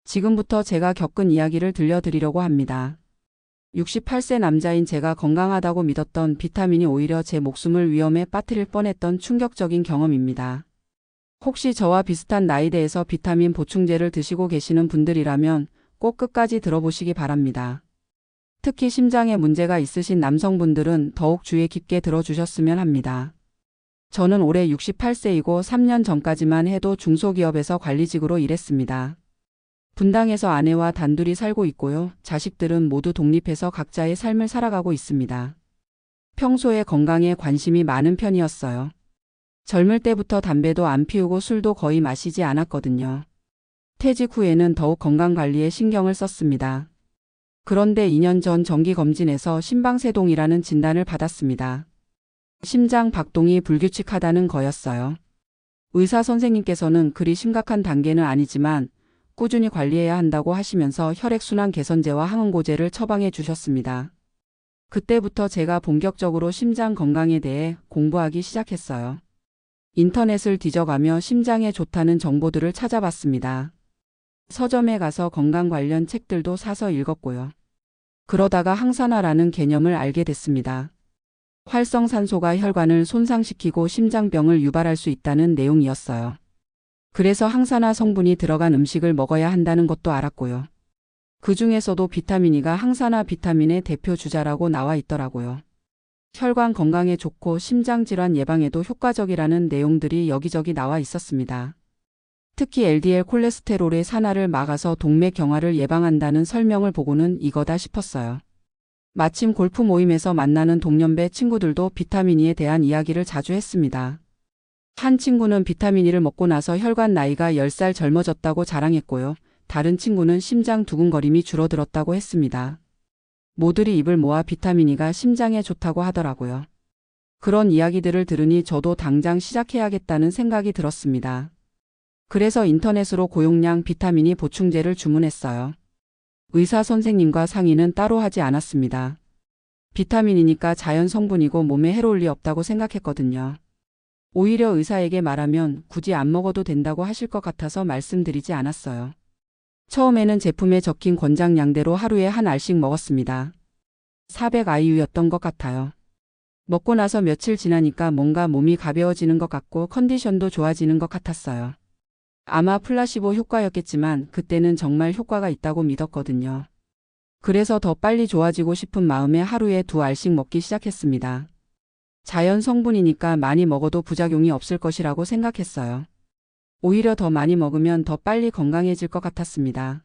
지금부터 제가 겪은 이야기를 들려드리려고 합니다. 68세 남자인 제가 건강하다고 믿었던 비타민이 오히려 제 목숨을 위험에 빠뜨릴 뻔했던 충격적인 경험입니다. 혹시 저와 비슷한 나이대에서 비타민 보충제를 드시고 계시는 분들이라면 꼭 끝까지 들어보시기 바랍니다. 특히 심장에 문제가 있으신 남성분들은 더욱 주의 깊게 들어주셨으면 합니다. 저는 올해 68세이고 3년 전까지만 해도 중소기업에서 관리직으로 일했습니다. 분당에서 아내와 단둘이 살고 있고요. 자식들은 모두 독립해서 각자의 삶을 살아가고 있습니다. 평소에 건강에 관심이 많은 편이었어요. 젊을 때부터 담배도 안 피우고 술도 거의 마시지 않았거든요. 퇴직 후에는 더욱 건강관리에 신경을 썼습니다. 그런데 2년 전 정기검진에서 심방세동이라는 진단을 받았습니다. 심장 박동이 불규칙하다는 거였어요. 의사 선생님께서는 그리 심각한 단계는 아니지만 꾸준히 관리해야 한다고 하시면서 혈액순환 개선제와 항응고제를 처방해 주셨습니다. 그때부터 제가 본격적으로 심장 건강에 대해 공부하기 시작했어요. 인터넷을 뒤져가며 심장에 좋다는 정보들을 찾아봤습니다. 서점에 가서 건강 관련 책들도 사서 읽었고요. 그러다가 항산화라는 개념을 알게 됐습니다. 활성산소가 혈관을 손상시키고 심장병을 유발할 수 있다는 내용이었어요. 그래서 항산화 성분이 들어간 음식을 먹어야 한다는 것도 알았고요. 그 중에서도 비타민 E가 항산화 비타민의 대표 주자라고 나와 있더라고요. 혈관 건강에 좋고 심장질환 예방에도 효과적이라는 내용들이 여기저기 나와 있었습니다. 특히 LDL 콜레스테롤의 산화를 막아서 동맥경화를 예방한다는 설명을 보고는 이거다 싶었어요. 마침 골프 모임에서 만나는 동년배 친구들도 비타민 E에 대한 이야기를 자주 했습니다. 한 친구는 비타민 E를 먹고 나서 혈관 나이가 10살 젊어졌다고 자랑했고요. 다른 친구는 심장 두근거림이 줄어들었다고 했습니다. 모두리 입을 모아 비타민 E가 심장에 좋다고 하더라고요. 그런 이야기들을 들으니 저도 당장 시작해야겠다는 생각이 들었습니다. 그래서 인터넷으로 고용량 비타민 E 보충제를 주문했어요. 의사 선생님과 상의는 따로 하지 않았습니다. 비타민이니까 자연 성분이고 몸에 해로울 리 없다고 생각했거든요. 오히려 의사에게 말하면 굳이 안 먹어도 된다고 하실 것 같아서 말씀드리지 않았어요. 처음에는 제품에 적힌 권장량대로 하루에 한 알씩 먹었습니다. 400IU였던 것 같아요. 먹고 나서 며칠 지나니까 뭔가 몸이 가벼워지는 것 같고 컨디션도 좋아지는 것 같았어요. 아마 플라시보 효과였겠지만 그때는 정말 효과가 있다고 믿었거든요. 그래서 더 빨리 좋아지고 싶은 마음에 하루에 2알씩 먹기 시작했습니다. 자연 성분이니까 많이 먹어도 부작용이 없을 것이라고 생각했어요. 오히려 더 많이 먹으면 더 빨리 건강해질 것 같았습니다.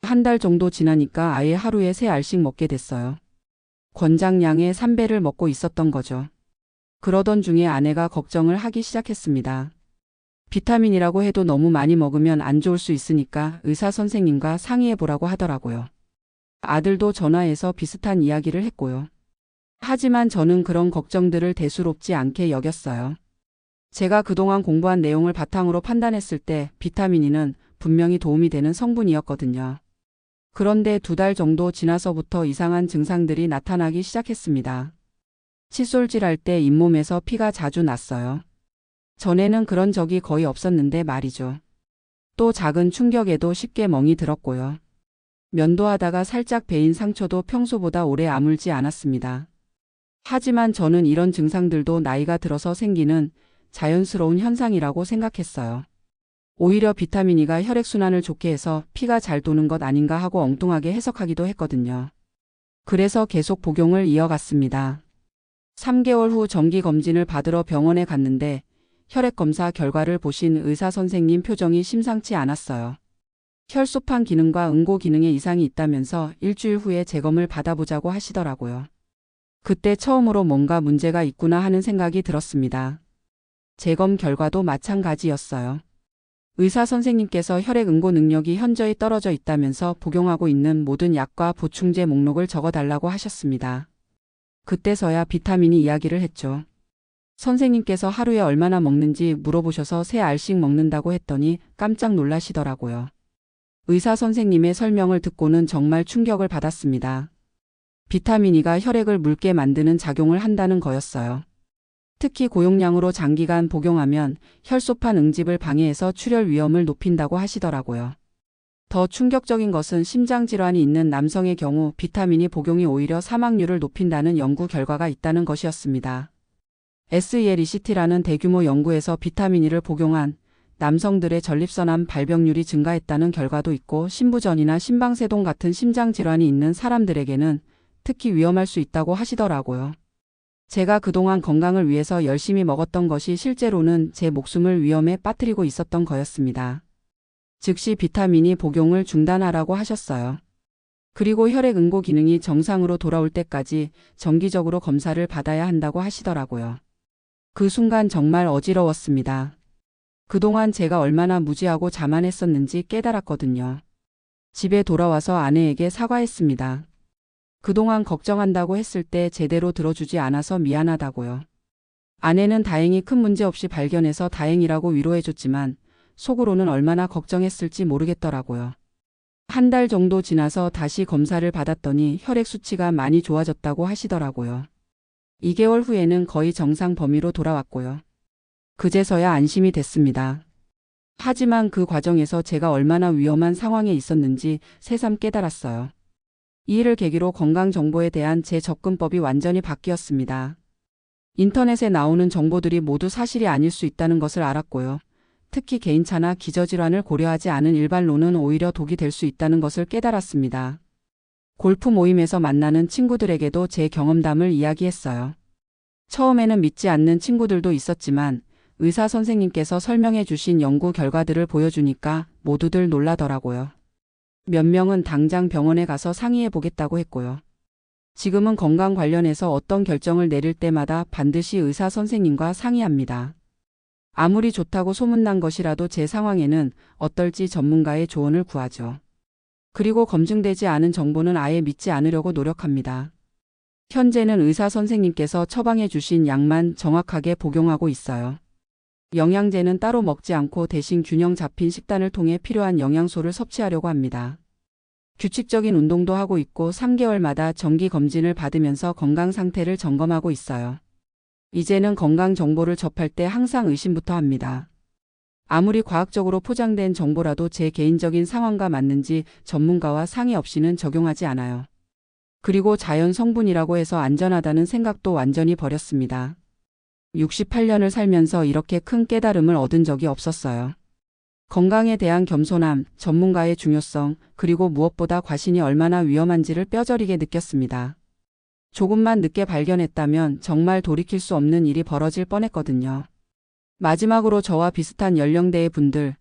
한 달 정도 지나니까 아예 하루에 3알씩 먹게 됐어요. 권장량의 3배를 먹고 있었던 거죠. 그러던 중에 아내가 걱정을 하기 시작했습니다. 비타민이라고 해도 너무 많이 먹으면 안 좋을 수 있으니까 의사 선생님과 상의해 보라고 하더라고요. 아들도 전화해서 비슷한 이야기를 했고요. 하지만 저는 그런 걱정들을 대수롭지 않게 여겼어요. 제가 그동안 공부한 내용을 바탕으로 판단했을 때 비타민 E는 분명히 도움이 되는 성분이었거든요. 그런데 2달 정도 지나서부터 이상한 증상들이 나타나기 시작했습니다. 칫솔질할 때 잇몸에서 피가 자주 났어요. 전에는 그런 적이 거의 없었는데 말이죠. 또 작은 충격에도 쉽게 멍이 들었고요. 면도하다가 살짝 베인 상처도 평소보다 오래 아물지 않았습니다. 하지만 저는 이런 증상들도 나이가 들어서 생기는 자연스러운 현상이라고 생각했어요. 오히려 비타민 E가 혈액순환을 좋게 해서 피가 잘 도는 것 아닌가 하고 엉뚱하게 해석하기도 했거든요. 그래서 계속 복용을 이어갔습니다. 3개월 후 정기검진을 받으러 병원에 갔는데 혈액검사 결과를 보신 의사 선생님 표정이 심상치 않았어요. 혈소판 기능과 응고 기능에 이상이 있다면서 일주일 후에 재검을 받아보자고 하시더라고요. 그때 처음으로 뭔가 문제가 있구나 하는 생각이 들었습니다. 재검 결과도 마찬가지였어요. 의사 선생님께서 혈액 응고 능력이 현저히 떨어져 있다면서 복용하고 있는 모든 약과 보충제 목록을 적어달라고 하셨습니다. 그때서야 비타민이 이야기를 했죠. 선생님께서 하루에 얼마나 먹는지 물어보셔서 3알씩 먹는다고 했더니 깜짝 놀라시더라고요. 의사 선생님의 설명을 듣고는 정말 충격을 받았습니다. 비타민 E가 혈액을 묽게 만드는 작용을 한다는 거였어요. 특히 고용량으로 장기간 복용하면 혈소판 응집을 방해해서 출혈 위험을 높인다고 하시더라고요. 더 충격적인 것은 심장질환이 있는 남성의 경우 비타민이 복용이 오히려 사망률을 높인다는 연구 결과가 있다는 것이었습니다. SELECT라는 대규모 연구에서 비타민 E를 복용한 남성들의 전립선암 발병률이 증가했다는 결과도 있고 신부전이나 심방세동 같은 심장질환이 있는 사람들에게는 특히 위험할 수 있다고 하시더라고요. 제가 그동안 건강을 위해서 열심히 먹었던 것이 실제로는 제 목숨을 위험에 빠뜨리고 있었던 거였습니다. 즉시 비타민 E 복용을 중단하라고 하셨어요. 그리고 혈액 응고 기능이 정상으로 돌아올 때까지 정기적으로 검사를 받아야 한다고 하시더라고요. 그 순간 정말 어지러웠습니다. 그동안 제가 얼마나 무지하고 자만했었는지 깨달았거든요. 집에 돌아와서 아내에게 사과했습니다. 그동안 걱정한다고 했을 때 제대로 들어주지 않아서 미안하다고요. 아내는 다행히 큰 문제 없이 발견해서 다행이라고 위로해줬지만 속으로는 얼마나 걱정했을지 모르겠더라고요. 한 달 정도 지나서 다시 검사를 받았더니 혈액 수치가 많이 좋아졌다고 하시더라고요. 2개월 후에는 거의 정상 범위로 돌아왔고요. 그제서야 안심이 됐습니다. 하지만 그 과정에서 제가 얼마나 위험한 상황에 있었는지 새삼 깨달았어요. 이 일을 계기로 건강정보에 대한 제 접근법이 완전히 바뀌었습니다. 인터넷에 나오는 정보들이 모두 사실이 아닐 수 있다는 것을 알았고요. 특히 개인차나 기저질환을 고려하지 않은 일반론은 오히려 독이 될 수 있다는 것을 깨달았습니다. 골프 모임에서 만나는 친구들에게도 제 경험담을 이야기했어요. 처음에는 믿지 않는 친구들도 있었지만 의사 선생님께서 설명해 주신 연구 결과들을 보여주니까 모두들 놀라더라고요. 몇 명은 당장 병원에 가서 상의해 보겠다고 했고요. 지금은 건강 관련해서 어떤 결정을 내릴 때마다 반드시 의사 선생님과 상의합니다. 아무리 좋다고 소문난 것이라도 제 상황에는 어떨지 전문가의 조언을 구하죠. 그리고 검증되지 않은 정보는 아예 믿지 않으려고 노력합니다. 현재는 의사 선생님께서 처방해 주신 약만 정확하게 복용하고 있어요. 영양제는 따로 먹지 않고 대신 균형 잡힌 식단을 통해 필요한 영양소를 섭취하려고 합니다. 규칙적인 운동도 하고 있고 3개월마다 정기 검진을 받으면서 건강 상태를 점검하고 있어요. 이제는 건강 정보를 접할 때 항상 의심부터 합니다. 아무리 과학적으로 포장된 정보라도 제 개인적인 상황과 맞는지 전문가와 상의 없이는 적용하지 않아요. 그리고 자연 성분이라고 해서 안전하다는 생각도 완전히 버렸습니다. 68년을 살면서 이렇게 큰 깨달음을 얻은 적이 없었어요. 건강에 대한 겸손함, 전문가의 중요성, 그리고 무엇보다 과신이 얼마나 위험한지를 뼈저리게 느꼈습니다. 조금만 늦게 발견했다면 정말 돌이킬 수 없는 일이 벌어질 뻔했거든요. 마지막으로 저와 비슷한 연령대의 분들,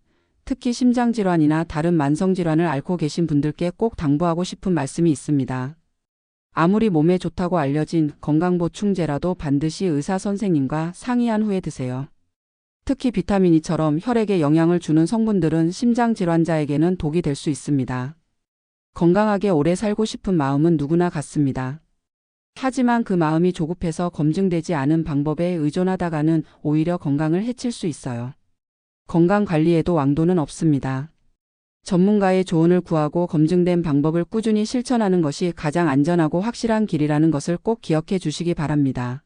특히 심장질환이나 다른 만성질환을 앓고 계신 분들께 꼭 당부하고 싶은 말씀이 있습니다. 아무리 몸에 좋다고 알려진 건강보충제라도 반드시 의사 선생님과 상의한 후에 드세요. 특히 비타민 E처럼 혈액에 영향을 주는 성분들은 심장질환자에게는 독이 될 수 있습니다. 건강하게 오래 살고 싶은 마음은 누구나 같습니다. 하지만 그 마음이 조급해서 검증되지 않은 방법에 의존하다가는 오히려 건강을 해칠 수 있어요. 건강관리에도 왕도는 없습니다. 전문가의 조언을 구하고 검증된 방법을 꾸준히 실천하는 것이 가장 안전하고 확실한 길이라는 것을 꼭 기억해 주시기 바랍니다.